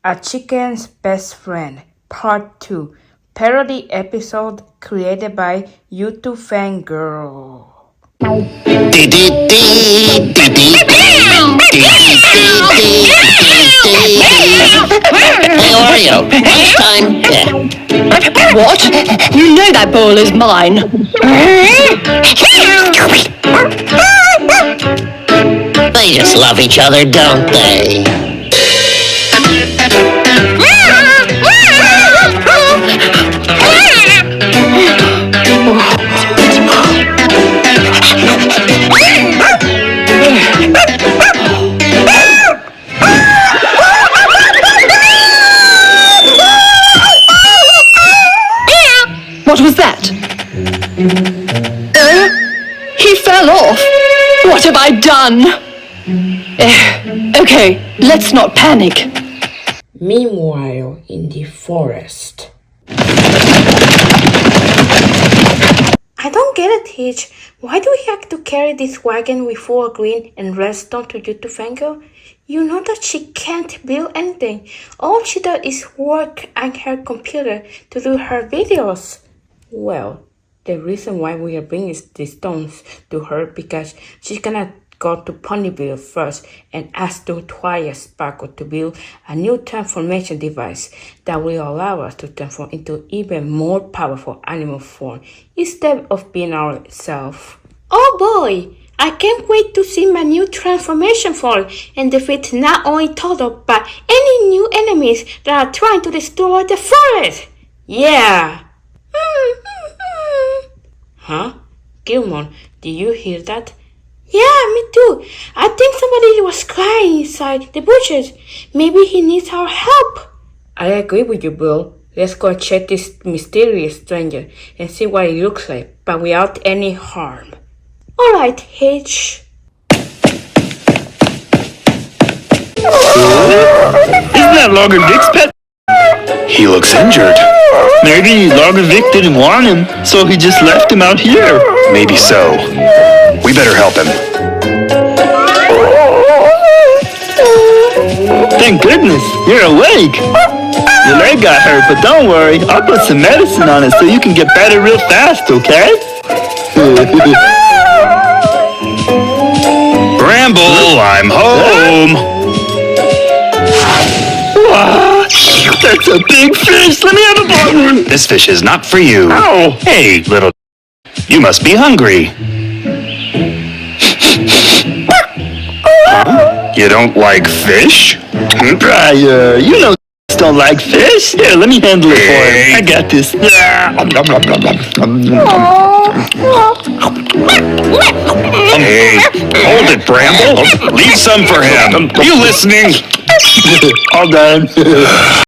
A Chicken's Best Friend, Part 2, parody episode created by YouTube Fangirl. Hey Oreo, lunchtime. What? You know that bowl is mine. They just love each other, don't they? What was that? He fell off. What have I done? Okay, let's not panic. Meanwhile, in the forest. I don't get it, Hitch. Why do we have to carry this wagon with 4 green and redstone to YouTube Fangirl? You know that she can't build anything. All she does is work on her computer to do her videos. Well, the reason why we are bringing these stones to her because she's gonna go to Ponyville first and ask to acquire Sparkle to build a new transformation device that will allow us to transform into even more powerful animal form instead of being ourselves. Oh boy! I can't wait to see my new transformation form and defeat not only Toto but any new enemies that are trying to destroy the forest! Yeah! Huh? Guilmon, did you hear that? Yeah, me too. I think somebody was crying inside the bushes. Maybe he needs our help. I agree with you, Bill. Let's go check this mysterious stranger and see what it looks like, but without any harm. Alright, Hitch. Isn't that Logger Vic's pet? He looks injured. Maybe Logger Vic didn't want him, so he just left him out here. Maybe so. We better help him. Thank goodness, you're awake. Your leg got hurt, but don't worry. I'll put some medicine on it so you can get better real fast, okay? Bramble, I'm home. Wow, that's a big fish. Let me have a bite. This fish is not for you. Oh, hey, little. You must be hungry. Huh? You don't like fish? Briar, you know don't like fish. Here, let me handle it for him. I got this. Hey, hold it, Bramble. Leave some for him. You listening? All done.